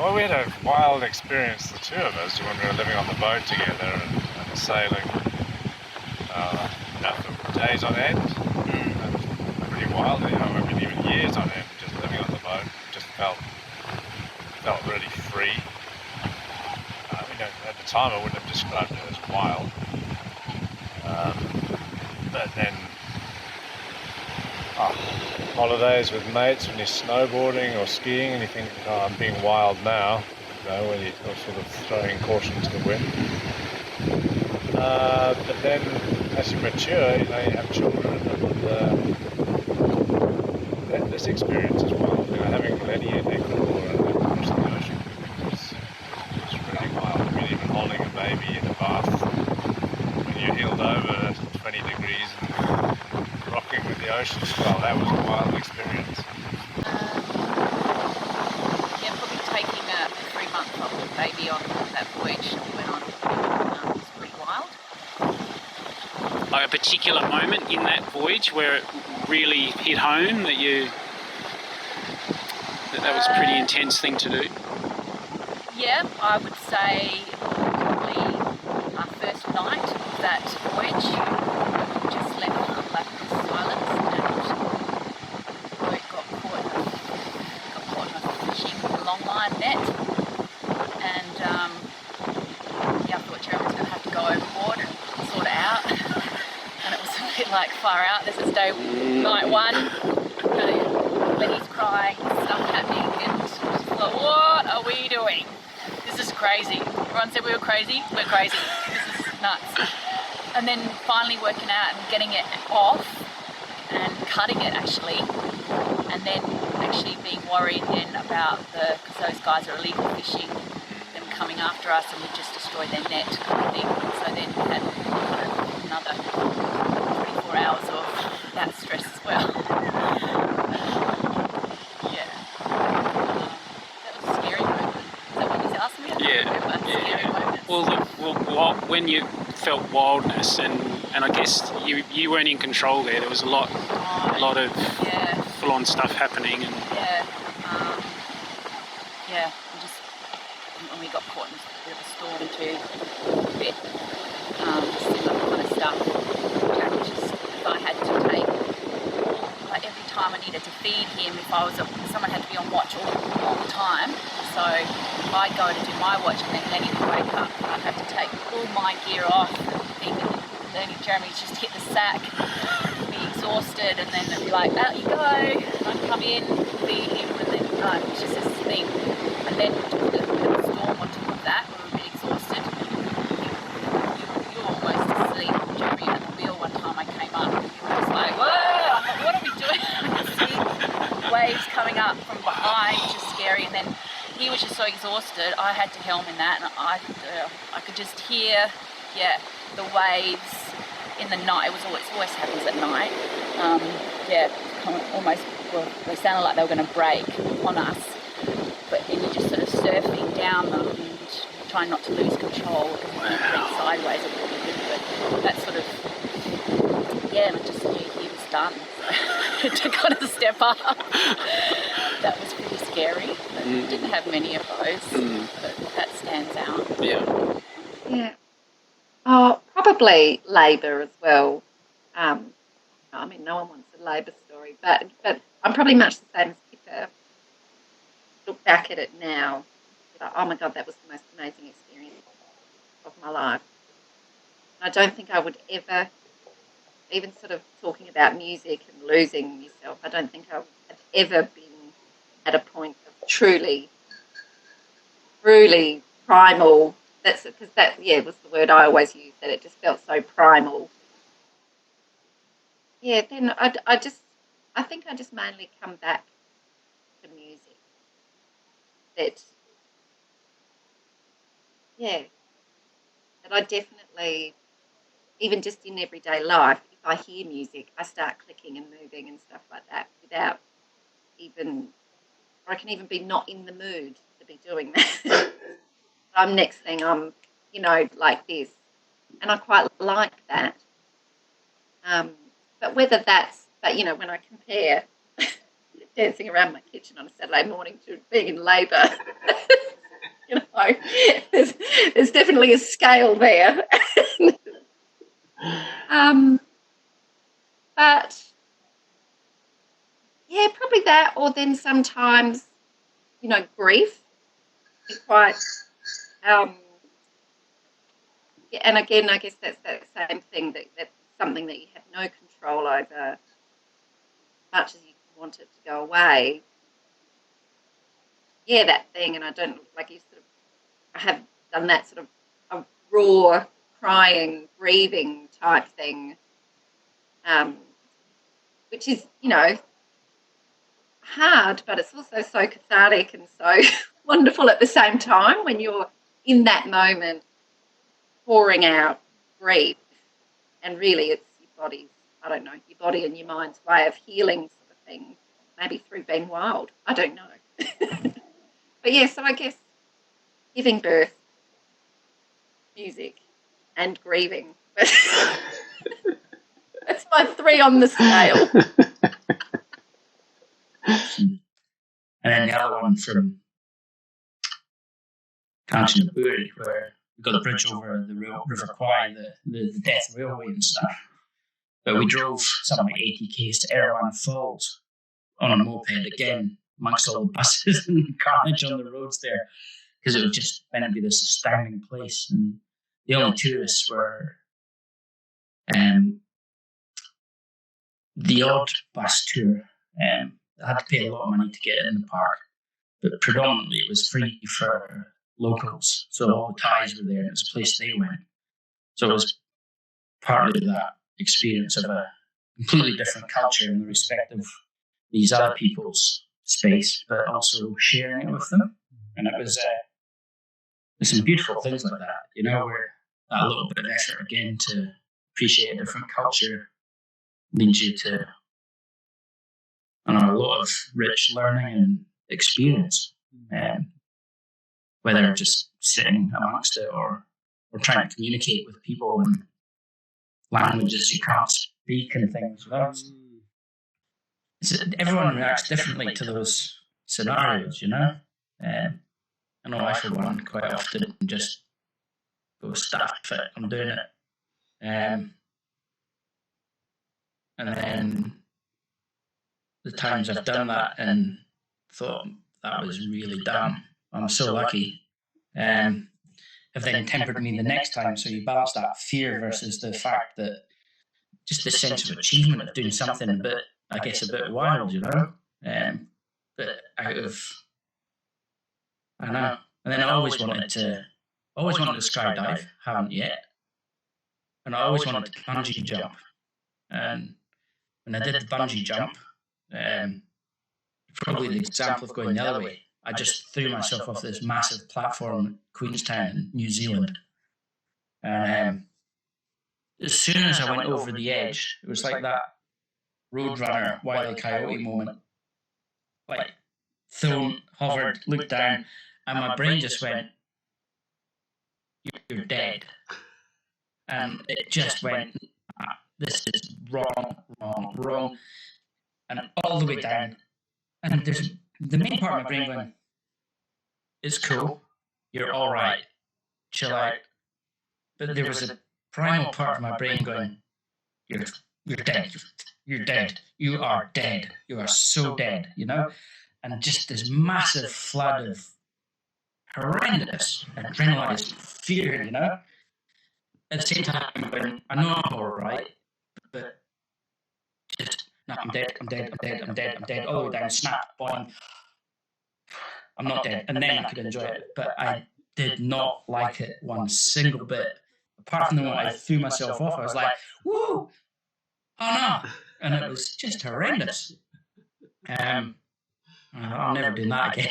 Well, we had a wild experience, the two of us, when we were living on the boat together and sailing for days on end. That was pretty wild. I mean, even years on end, just living on the boat. Just felt really free. At the time, I wouldn't have described it as wild. But then, holidays with mates, when you're snowboarding or skiing and you think, oh, I'm being wild now, when you're sort of throwing caution to the wind. But then, as you mature, you have children, and this experience is wild. Having Lenny in Ecuador and crossing the ocean was really wild. I mean, even holding a baby in a bath when you're heeled over 20 degrees and rocking with the ocean swell, that was a wild experience. Probably taking a 3-month-old baby on that voyage that we went on was pretty wild. Like a particular moment in that voyage where it really hit home that was a pretty intense thing to do? Yeah, I would say probably our first night of that voyage, we just left on Blackness Islands and the boat got caught in a fishing long line net, and I thought Jeremy's going to have to go overboard and sort it out. And it was a bit like far out. This is night one. Lenny's crying, stuff happening, and I just thought, what are we doing? This is crazy. Everyone said we were crazy. We're crazy. This is nuts. And then finally working out and getting it off and cutting it actually, and then actually being worried then about because those guys are illegal fishing, them coming after us and we just destroyed their net kind of thing. So then we had another 24 hours of that stress as well. That was a scary moment. Is that what you asked me? Yeah. Well, when you felt wildness and I guess you weren't in control there. There was a lot of full-on stuff happening and when we got caught in a bit of a storm too, a bit similar kind of stuff. If I had to take, like every time I needed to feed him, someone had to be on watch all the time. So if I'd go to do my watch and then Lenny would wake up, I'd have to take all my gear off and Jeremy's just hit the sack, be exhausted, and then it'd be like, out you go, and I'd come in, feed him, and then it was just this thing. And then the storm on top of that, we were a bit exhausted. You were almost asleep, Jeremy, at the wheel one time I came up, and you were just like, whoa, I'm like, what are we doing? I could see waves coming up from behind, which is scary, and then he was just so exhausted, I had to helm in that, and I could just hear, the waves in the night. It always happens at night. They sounded like they were going to break on us, and you're just sort of surfing down them and trying not to lose control because you went sideways a little bit. But that sort of, and I just knew he was done. So to kind of step up. That was pretty scary. But didn't have many of those, but that stands out. Yeah. Oh, probably labour as well. I mean, no one wants a labour story, but I'm probably much the same as Pippa. Look back at it now, like, oh my God, that was the most amazing experience of my life. And I don't think I would ever, even sort of talking about music and losing yourself, I don't think I would have ever been at a point of truly primal. Because that was the word I always used, that it just felt so primal. Yeah, then I think I just mainly come back to music. That I definitely, even just in everyday life, if I hear music, I start clicking and moving and stuff like that without even, or I can even be not in the mood to be doing that. Next thing I'm, like this. And I quite like that. But when I compare dancing around my kitchen on a Saturday morning to being in labour, So there's definitely a scale there. But yeah, probably that, or then sometimes, grief is quite, and again, I guess that's that same thing, that's something that you have no control over, much as you want it to go away. Yeah, that thing, and I don't, like you sort of, I have done that sort of a raw, crying, grieving type thing, which is, hard, but it's also so cathartic and so wonderful at the same time when you're in that moment pouring out grief, and really it's your body's, I don't know, your body and your mind's way of healing sort of thing, maybe through being wild, I don't know. But yeah, so I guess giving birth, music, and grieving. That's my 3 on the scale. And then the other one from Kanchanaburi, where we got a bridge over the River Kwai, the Death Railway and stuff. But we drove something like 80 k's to Erewhon Falls on a moped again, amongst all the buses and carnage on the roads there, because it was just meant to be this astounding place. And the only tourists were the odd bus tour. I had to pay a lot of money to get in the park, but predominantly it was free for locals. So all the Thais were there, and it was a place they went. So it was partly that experience of a completely different culture in the respect of these other people's space, but also sharing it with them. And it was there's some beautiful things like that, where that little bit of effort again to appreciate a different culture leads you to a lot of rich learning and experience, whether just sitting amongst it or trying to communicate with people in languages you can't speak and things. Everyone reacts differently to those scenarios, I know I, for one, quite often just go, stuff it, I'm doing it. And then the times I've done that and thought that was really dumb, I'm so lucky, have then tempered me the next time. So you balance that fear versus the fact that just the sense of achievement of doing something a bit, I guess, a bit wild, but out of, I don't know. And then I always wanted to skydive, haven't yet. And I always wanted to bungee jump. And when I did the bungee jump, probably the example of going the other way, I just threw myself off this massive platform at Queenstown in New Zealand. And as soon as I went over the edge, it was like that Roadrunner, Wile E. Coyote moment. Like, thrown, hovered, looked down, and my brain just went, "You're dead." And it just went, "This is wrong." And all the way down. And there's the main part of my brain going, "It's cool, you're all right, chill out." But there was a primal part of my brain going, You're dead. You're dead. You are dead. You are so dead, And just this massive flood of horrendous adrenaline fear, At the same time, I know I'm all right, but just, no, I'm dead, all the way down, snap, boing. I'm not dead. And then I could enjoy it. But I did not like it one single bit. Apart from the moment I threw myself off, I was like, woo! Oh no! And it was just horrendous. I'll never do that again.